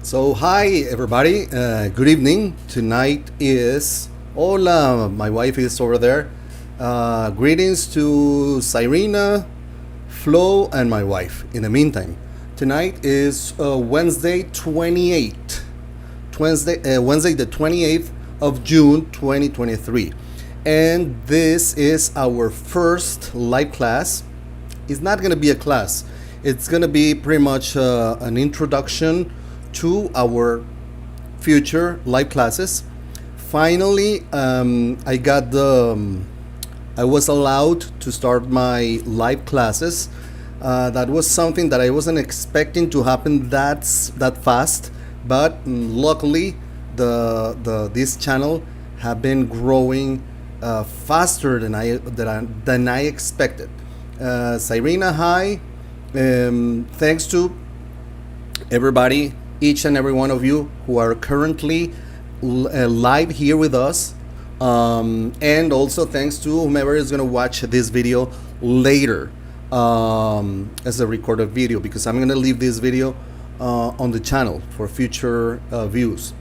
So, hi everybody, good evening. Tonight is Hola, my wife is over there. Greetings to Cyrena, Flo, and my wife. In the meantime, tonight is Wednesday 28th, Wednesday the 28th of June 2023. And this is our first live class. It's not going to be a class, it's going to be pretty much an introduction to our future live classes. Finally, I was allowed to start my live classes. That was something that I wasn't expecting to happen that fast, but luckily, this channel have been growing faster than I expected. Cyrena, hi. Thanks to everybody, each and every one of you who are currently live here with us. And also thanks to whomever is going to watch this video later as a recorded video, because I'm going to leave this video on the channel for future views.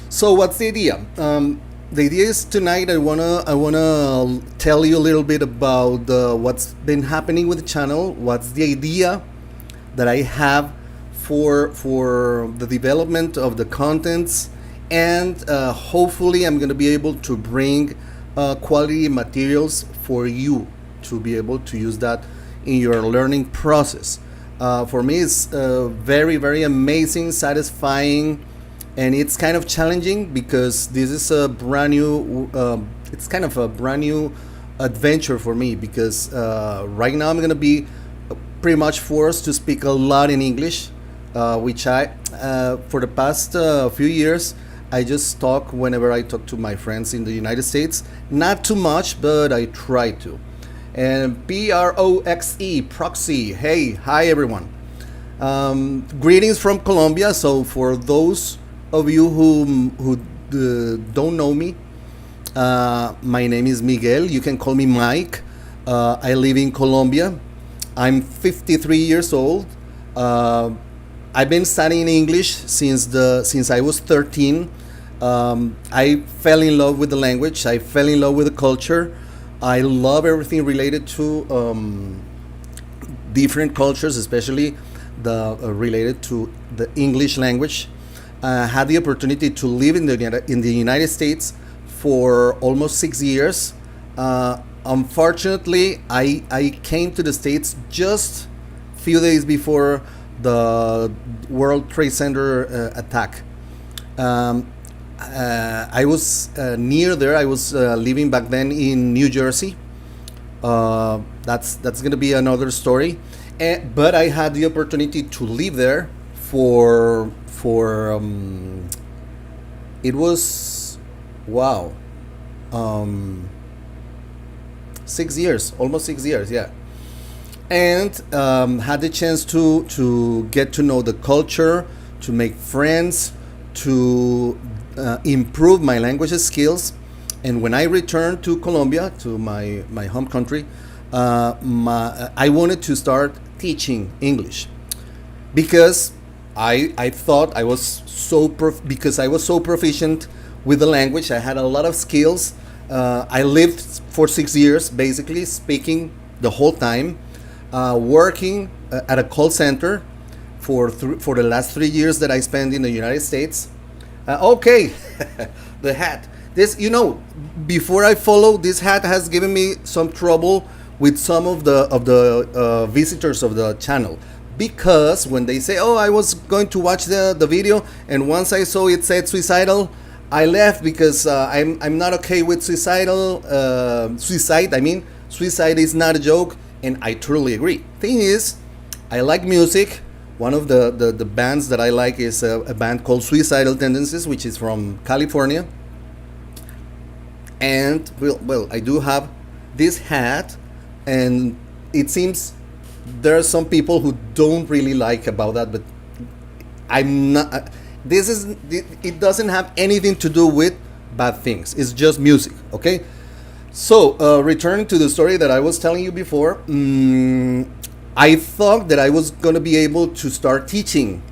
So what's the idea? The idea is tonight I wanna tell you a little bit about what's been happening with the channel, what's the idea that I have for the development of the contents, and hopefully I'm gonna be able to bring quality materials for you to be able to use that in your learning process. For me, it's very, very amazing, satisfying, and it's kind of challenging because this is a brand new it's kind of a brand new adventure for me, because right now I'm going to be pretty much forced to speak a lot in English, which I for the past few years I just talk whenever I talk to my friends in the United States. Not too much, but I try to. And proxy, hey, hi everyone. Greetings from Colombia. So for those of you who don't know me, my name is Miguel. You can call me Mike. I live in Colombia. I'm 53 years old. I've been studying English since I was 13. I fell in love with the language. I fell in love with the culture. I love everything related to different cultures, especially the related to the English language. Had the opportunity to live in the United States for almost 6 years. Unfortunately, I came to the States just a few days before the World Trade Center attack. I was near there. I was living back then in New Jersey. That's going to be another story. But I had the opportunity to live there for it was, wow, 6 years, almost 6 years, yeah. And had the chance to get to know the culture, to make friends, to improve my language skills. And when I returned to Colombia, to my home country, I wanted to start teaching English, because I thought I was because I was so proficient with the language. I had a lot of skills. I lived for 6 years, basically speaking the whole time, working at a call center for the last 3 years that I spent in the United States. Okay, the hat. This, before I follow, this hat has given me some trouble with some of the visitors of the channel, because when they say, "Oh, I was going to watch the video, and once I saw it said suicidal, I left because I'm not okay with suicidal suicide. I mean, suicide is not a joke," and I truly agree. Thing is, I like music. One of the bands that I like is a band called Suicidal Tendencies, which is from California. And well, I do have this hat, and it seems there are some people who don't really like about that, but I'm not. It doesn't have anything to do with bad things. It's just music, okay? So returning to the story that I was telling you before, I thought that I was going to be able to start teaching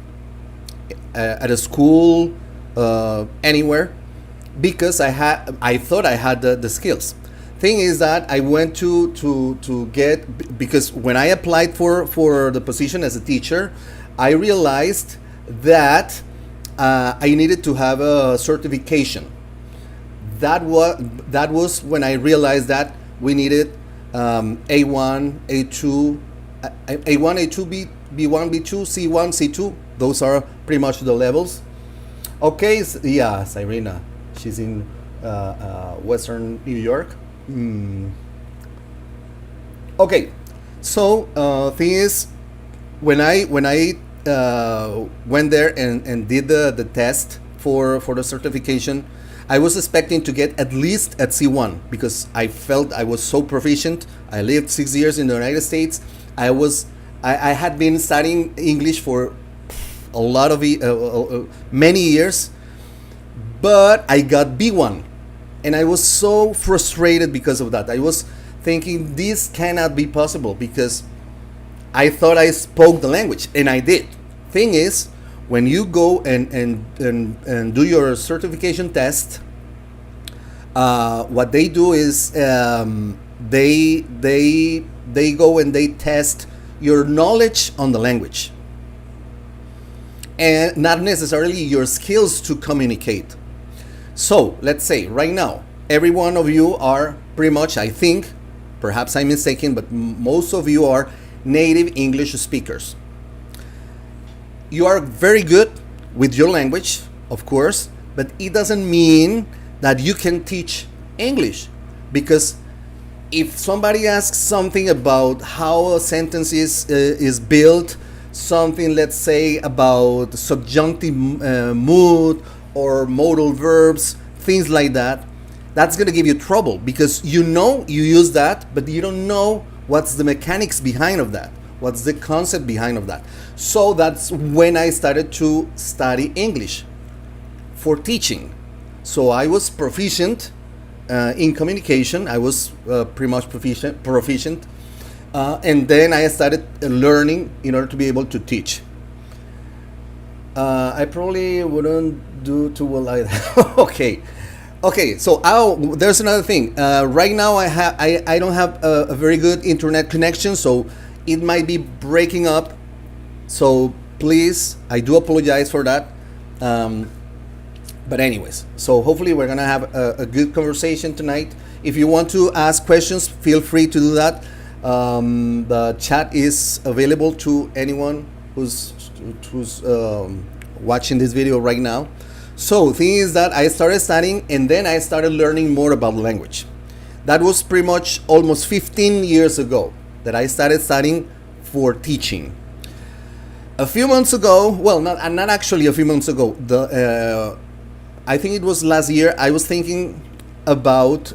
at a school, anywhere, because I thought I had the skills. Thing is that I went to get, because when I applied for the position as a teacher, I realized that I needed to have a certification. That was when I realized that we needed A1, A2, A1, A2, B1, B2, C1, C2. Those are pretty much the levels. Okay, yeah, Cyrena. She's in Western New York. Okay, so thing is, when I went there and did the test for the certification, I was expecting to get at least at C1 because I felt I was so proficient. I lived 6 years in the United States. I had been studying English for a lot of many years, but I got B1, and I was so frustrated because of that. I was thinking this cannot be possible because I thought I spoke the language, and I did. Thing is, when you go and do your certification test, what they do is they go and they test your knowledge on the language, and not necessarily your skills to communicate. So let's say right now, every one of you are pretty much, I think, perhaps I'm mistaken, but most of you are native English speakers. You are very good with your language, of course, but it doesn't mean that you can teach English, because if somebody asks something about how a sentence is built, something, let's say, about subjunctive mood or modal verbs, things like that, that's going to give you trouble, because you use that, but you don't know what's the mechanics behind of that, what's the concept behind of that. So that's when I started to study English for teaching. So I was proficient in communication. I was pretty much proficient, and then I started learning in order to be able to teach. I probably wouldn't do too well either. Okay. So there's another thing. Right now I don't have a very good internet connection, so it might be breaking up. So please, I do apologize for that. But anyways, so hopefully we're gonna have a good conversation tonight. If you want to ask questions, feel free to do that. The chat is available to anyone who's watching this video right now. So the thing is that I started studying, and then I started learning more about language. That was pretty much almost 15 years ago that I started studying for teaching. A few months ago, well, not actually a few months ago, I think it was last year, I was thinking about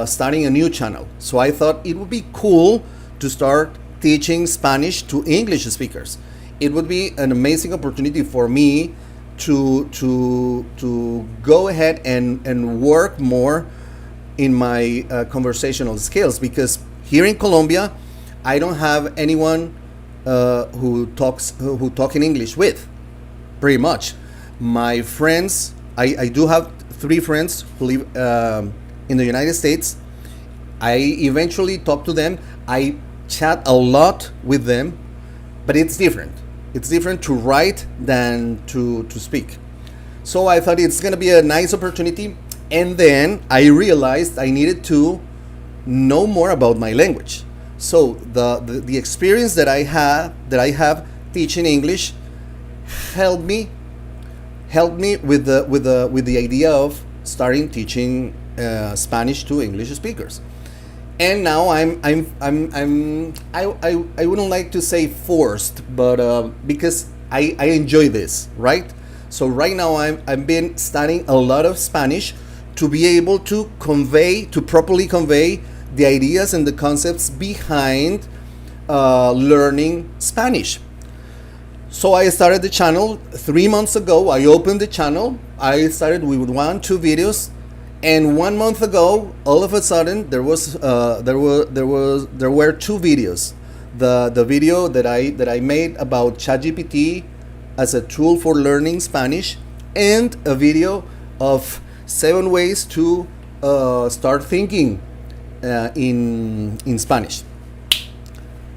starting a new channel. So I thought it would be cool to start teaching Spanish to English speakers. It would be an amazing opportunity for me to go ahead and work more in my conversational skills, because here in Colombia, I don't have anyone who talk in English with, pretty much. My friends, I do have 3 friends who live in the United States. I eventually talk to them. I chat a lot with them, but it's different. It's different to write than to speak. So I thought it's gonna be a nice opportunity, and then I realized I needed to know more about my language. So the experience that I have teaching English helped me with the idea of starting teaching Spanish to English speakers. And now I wouldn't like to say forced, but because I enjoy this, right? So right now I've been studying a lot of Spanish to be able to properly convey the ideas and the concepts behind learning Spanish. So I started the channel 3 months ago. I opened the channel. I started with 1-2 videos, and 1 month ago, all of a sudden, there were 2 videos. The video that I made about ChatGPT as a tool for learning Spanish, and a video of 7 ways to start thinking in Spanish.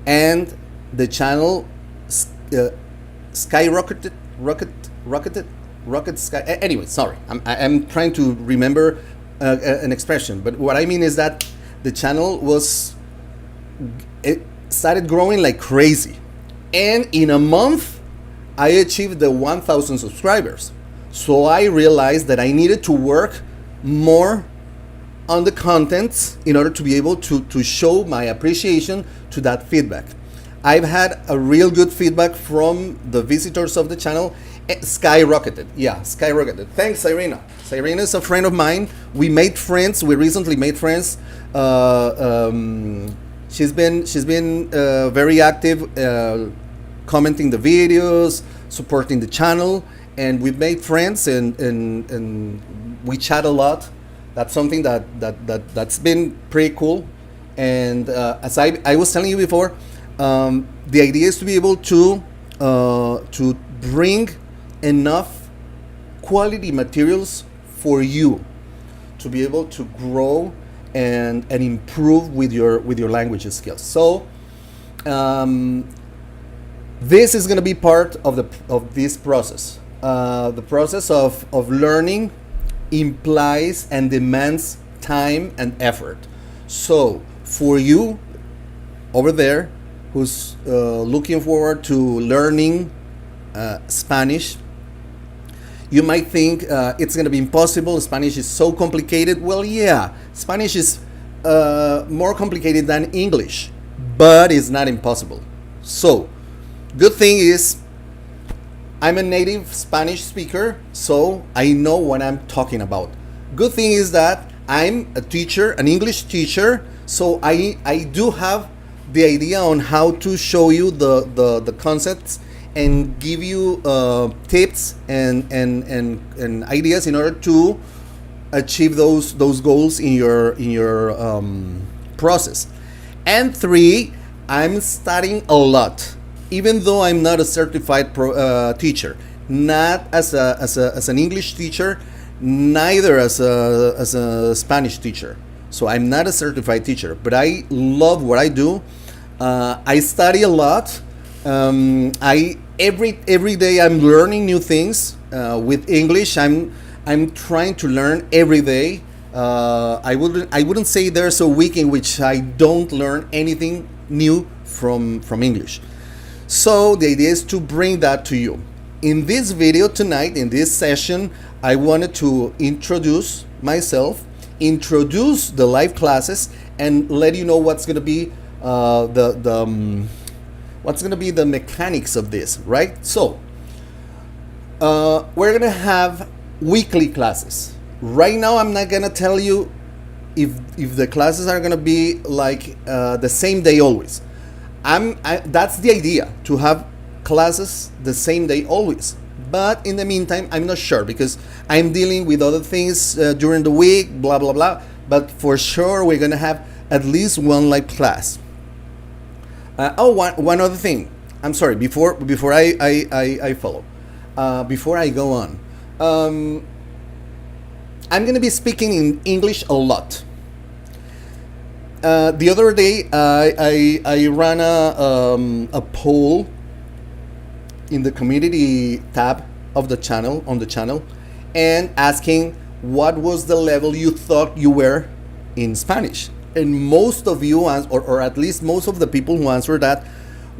And the channel skyrocketed, rocket sky. Anyway, sorry, I'm trying to remember an expression, but what I mean is that the channel it started growing like crazy, and in a month, I achieved the 1,000 subscribers. So I realized that I needed to work more on the contents in order to be able to show my appreciation to that feedback. I've had a real good feedback from the visitors of the channel. Skyrocketed. Yeah, skyrocketed. Thanks, Irina. Irina is a friend of mine. We made friends. We recently made friends. She's been very active, commenting the videos, supporting the channel, and we've made friends, and we chat a lot. That's something that's been pretty cool. And as I was telling you before, the idea is to be able to bring enough quality materials for you to be able to grow and improve with your language skills. So this is going to be part of this process. The process of learning implies and demands time and effort. So for you over there who's looking forward to learning Spanish, you might think it's going to be impossible. Spanish is so complicated. Well, yeah, Spanish is more complicated than English, but it's not impossible. So, good thing is, I'm a native Spanish speaker, so I know what I'm talking about. Good thing is that I'm a teacher, an English teacher, so I do have the idea on how to show you the concepts and give you tips and ideas in order to achieve those goals in your process. And 3, I'm studying a lot, even though I'm not a certified teacher, not as an English teacher, neither as a Spanish teacher. So I'm not a certified teacher, but I love what I do. I study a lot. Every day I'm learning new things with English. I'm trying to learn every day. I wouldn't say there's a week in which I don't learn anything new from English. So the idea is to bring that to you. In this video tonight, in this session, I wanted to introduce myself, introduce the live classes, and let you know what's going to be what's going to be the mechanics of this, right? So we're going to have weekly classes. Right now, I'm not going to tell you if the classes are going to be like the same day always. That's the idea, to have classes the same day always. But in the meantime, I'm not sure, because I'm dealing with other things during the week, blah, blah, blah. But for sure, we're going to have at least one live class. One other thing. I'm sorry, before I follow. Before I go on. I'm going to be speaking in English a lot. The other day, I ran a poll in the community tab of the channel, on the channel, and asking what was the level you thought you were in Spanish. And most of you, or at least most of the people who answered that,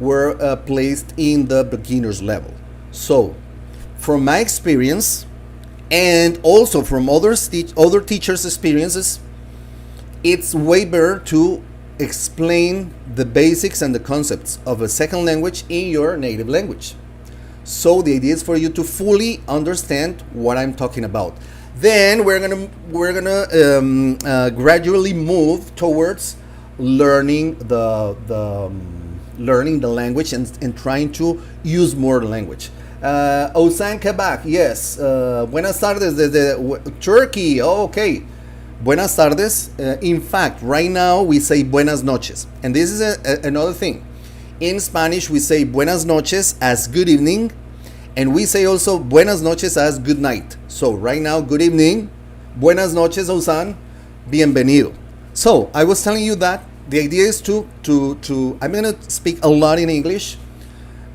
were placed in the beginner's level. So, from my experience, and also from other teachers' experiences, it's way better to explain the basics and the concepts of a second language in your native language. So the idea is for you to fully understand what I'm talking about. Then we're gonna gradually move towards learning the language and trying to use more language. Osan Kabak, yes. Buenas tardes desde Turkey. Oh, okay. Buenas tardes. In fact, right now we say buenas noches. And this is another thing. In Spanish, we say buenas noches as good evening. And we say also buenas noches as good night. So right now, good evening. Buenas noches, Osan. Bienvenido. So I was telling you that the idea is to I'm going to speak a lot in English.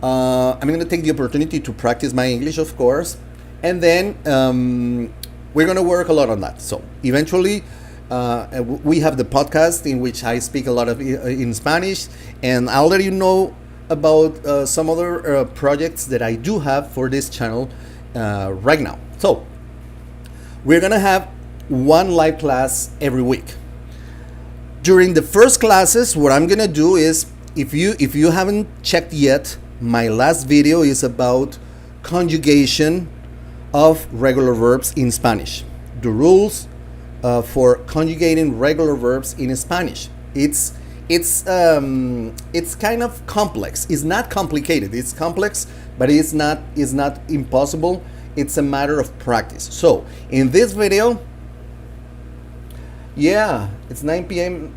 I'm going to take the opportunity to practice my English, of course. And then we're going to work a lot on that. So eventually, we have the podcast in which I speak a lot of in Spanish. And I'll let you know about some other projects that I do have for this channel right now. So we're gonna have one live class every week. During the first classes, what I'm gonna do is, if you haven't checked yet, my last video is about conjugation of regular verbs in Spanish. The rules for conjugating regular verbs in Spanish. It's kind of complex. It's not complicated. It's complex, but it's not impossible. It's a matter of practice. So in this video, yeah, it's 9 p.m.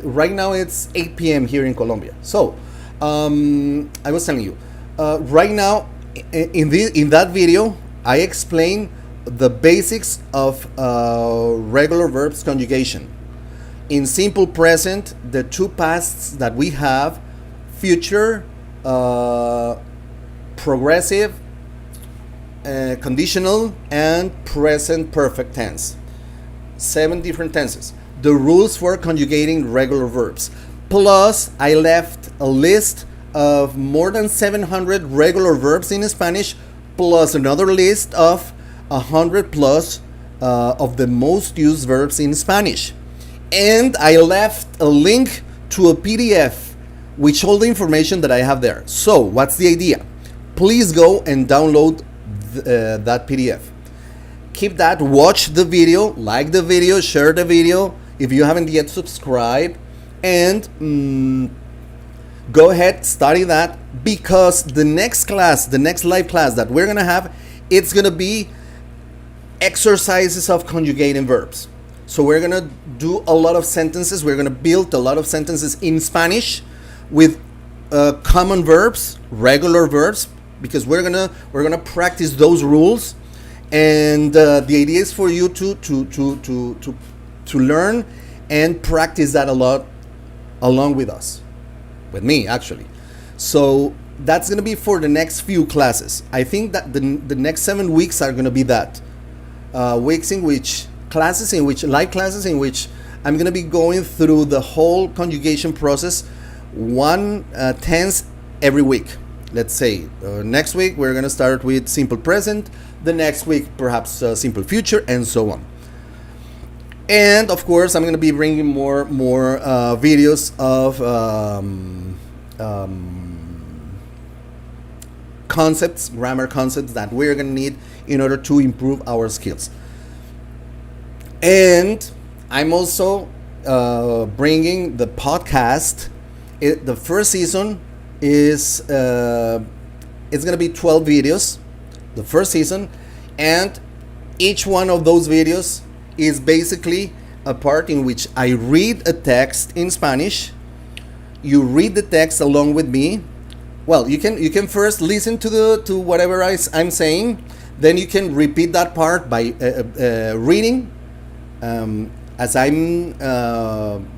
Right now it's 8 p.m. here in Colombia. So I was telling you, right now in that video, I explain the basics of regular verbs conjugation. In simple present, the two pasts that we have, future, progressive, conditional, and present perfect tense. 7 different tenses. The rules for conjugating regular verbs. Plus, I left a list of more than 700 regular verbs in Spanish, plus another list of 100 plus of the most used verbs in Spanish. And I left a link to a PDF with all the information that I have there. So what's the idea? Please go and download that PDF. Keep that, watch the video, like the video, share the video. If you haven't yet subscribed, and go ahead, study that, because the next class, the next live class that we're gonna have, it's gonna be exercises of conjugating verbs. So we're gonna do a lot of sentences. We're gonna build a lot of sentences in Spanish with common verbs, regular verbs, because we're gonna practice those rules. And the idea is for you to learn and practice that a lot along with us, with me actually. So that's gonna be for the next few classes. I think that the next 7 weeks are gonna be that weeks in which live classes in which I'm going to be going through the whole conjugation process, one tense every week. Let's say next week we're going to start with simple present, the next week perhaps simple future, and so on. And of course I'm going to be bringing more videos of concepts, grammar concepts that we're going to need in order to improve our skills. And I'm also bringing the podcast. The first season is it's gonna be 12 videos, the first season, and each one of those videos is basically a part in which I read a text in Spanish. You read the text along with me. Well, you can first listen to whatever I'm saying, then you can repeat that part by reading. As I'm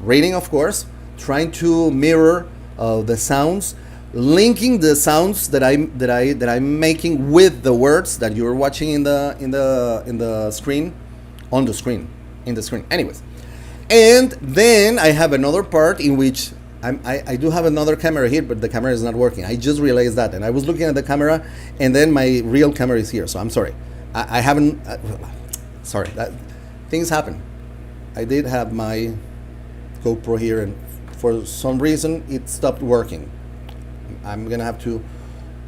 reading, of course, trying to mirror the sounds, linking the sounds that I'm making with the words that you're watching in the screen, on the screen, in the screen. Anyways, and then I have another part in which I do have another camera here, but the camera is not working. I just realized that, and I was looking at the camera, and then my real camera is here. So I'm sorry, I haven't. Sorry, that. Things happen. I did have my GoPro here, and for some reason it stopped working. I'm gonna have to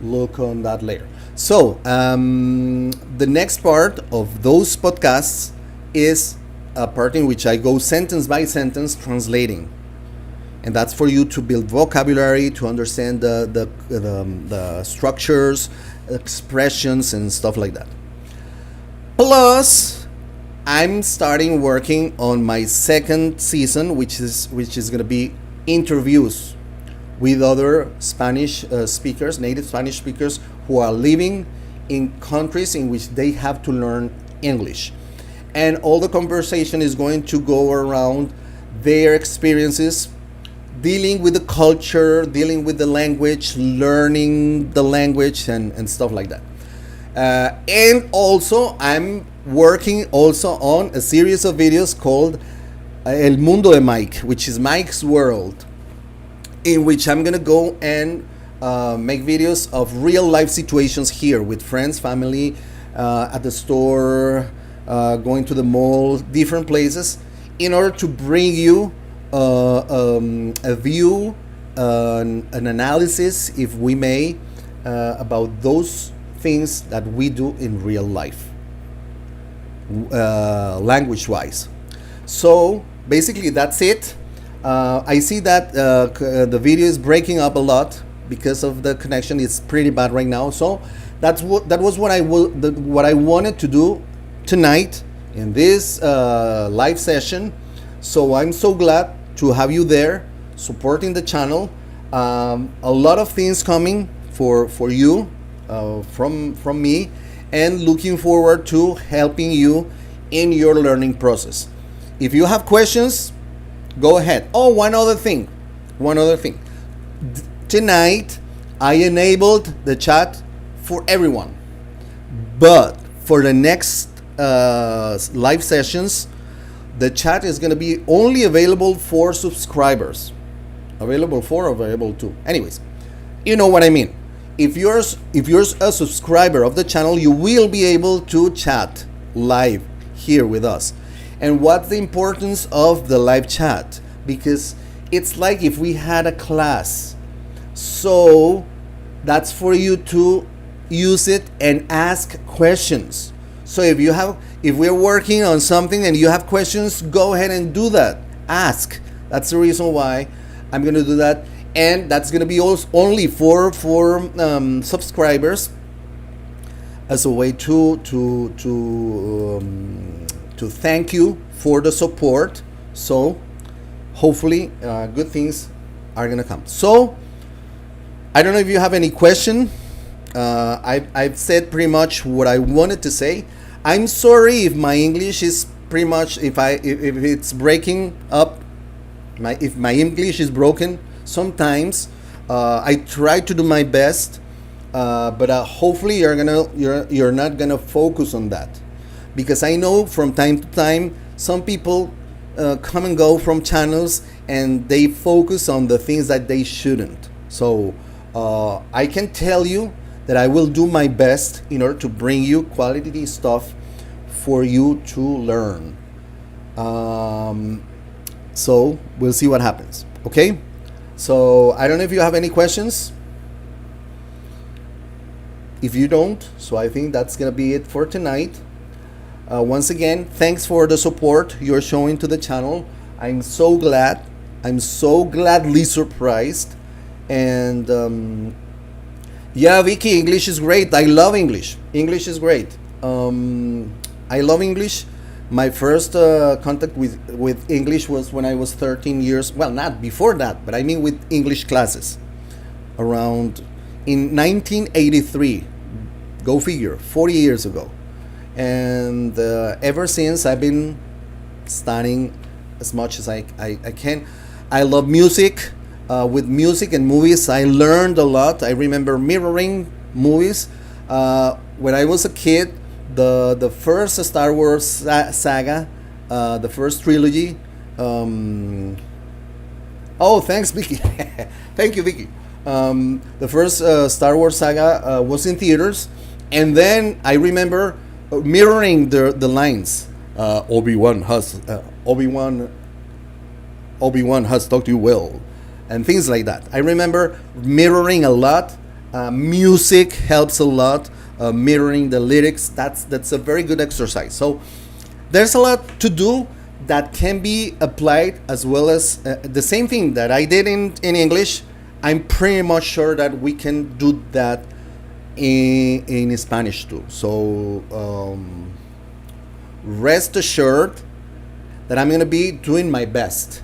look on that later. So the next part of those podcasts is a part in which I go sentence by sentence translating, and that's for you to build vocabulary, to understand the structures, expressions, and stuff like that. Plus, I'm starting working on my second season, which is going to be interviews with other Spanish speakers, native Spanish speakers, who are living in countries in which they have to learn English. And all the conversation is going to go around their experiences dealing with the culture, dealing with the language, learning the language, and stuff like that. And also, I'm working also on a series of videos called El Mundo de Mike, which is Mike's World, in which I'm gonna go and make videos of real life situations here with friends, family, at the store, going to the mall, different places, in order to bring you a view, an analysis, if we may, about those things that we do in real life, language wise. So basically that's it. I see that the video is breaking up a lot because of the connection. It's pretty bad right now. So that was what I wanted to do tonight in this live session. So I'm so glad to have you there supporting the channel. A lot of things coming for you from me, and looking forward to helping you in your learning process. If you have questions, go ahead. Oh, one other thing. Tonight, I enabled the chat for everyone. But for the next live sessions, the chat is going to be only available for subscribers. Available to. Anyways, you know what I mean. If you're a subscriber of the channel, you will be able to chat live here with us. And what's the importance of the live chat? Because it's like if we had a class. So that's for you to use it and ask questions. So if we're working on something and you have questions, go ahead and do that. Ask. That's the reason why I'm going to do that. And that's going to be only for subscribers, as a way to thank you for the support. So hopefully good things are going to come. So I don't know if you have any question. I've said pretty much what I wanted to say. I'm sorry if my English is pretty much, if it's breaking up, if my English is broken. Sometimes I try to do my best, but hopefully you're not gonna focus on that, because I know from time to time some people come and go from channels and they focus on the things that they shouldn't. So I can tell you that I will do my best in order to bring you quality stuff for you to learn. So we'll see what happens. Okay. So I don't know if you have any questions. If you don't, so I think that's gonna be it for tonight. Once again, thanks for the support you're showing to the channel. I'm so glad. I'm so gladly surprised. And yeah, Vicky, English is great. I love English. English is great. I love English. My first contact with English was when I was 13 years. Well, not before that, but I mean with English classes. Around in 1983. Go figure, 40 years ago. And ever since, I've been studying as much as I can. I love music. With music and movies, I learned a lot. I remember mirroring movies. When I was a kid, the first Star Wars saga, the first trilogy. Oh, thanks, Vicky. Thank you, Vicky. The first Star Wars saga was in theaters, and then I remember mirroring the lines. Obi-Wan has taught you well, and things like that. I remember mirroring a lot. Music helps a lot. Mirroring the lyrics, that's a very good exercise. So there's a lot to do that can be applied, as well as the same thing that I did in English. I'm pretty much sure that we can do that in Spanish too. So rest assured that I'm going to be doing my best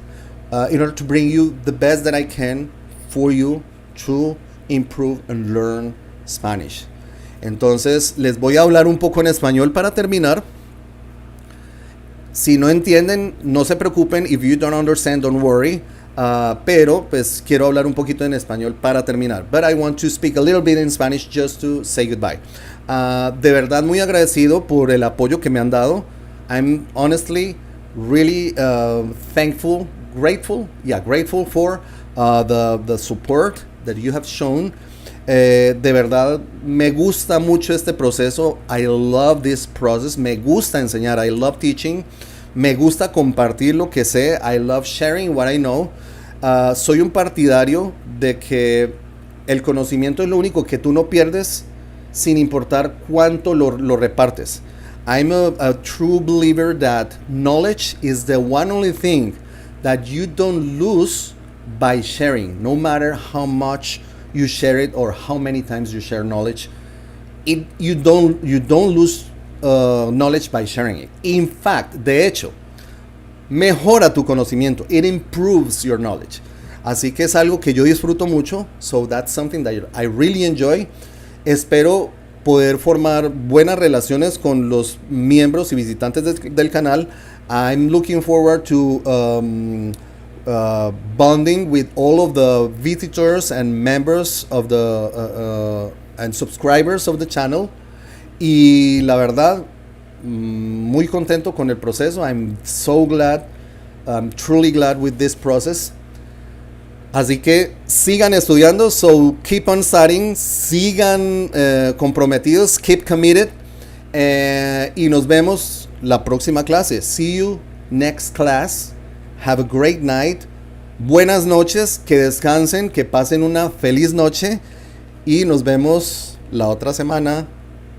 in order to bring you the best that I can for you to improve and learn Spanish. Entonces les voy a hablar un poco en español para terminar. Si no entienden, no se preocupen. If you don't understand, don't worry. Pero pues quiero hablar un poquito en español para terminar. But I want to speak a little bit in Spanish just to say goodbye. De verdad muy agradecido por el apoyo que me han dado. I'm honestly really thankful, grateful for the support that you have shown. De verdad me gusta mucho este proceso. I love this process. Me gusta enseñar. I love teaching. Me gusta compartir lo que sé. I love sharing what I know. Soy un partidario de que el conocimiento es lo único que tú no pierdes sin importar cuánto lo repartes. I'm a true believer that knowledge is the one only thing that you don't lose by sharing, no matter how much you share it or how many times you share knowledge. You don't lose knowledge by sharing it. In fact, de hecho, mejora tu conocimiento. It improves your knowledge. Así que es algo que yo disfruto mucho. So that's something that I really enjoy. Espero poder formar buenas relaciones con los miembros y visitantes del canal. I'm looking forward to bonding with all of the visitors and members of the and subscribers of the channel. Y la verdad, muy contento con el proceso. I'm so glad, I'm truly glad with this process. Así que sigan estudiando, so keep on studying, sigan comprometidos, keep committed, y nos vemos la próxima clase. See you next class. Have a great night. Buenas noches, que descansen, que pasen una feliz noche y nos vemos la otra semana.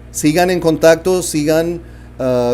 Sigan en contacto, sigan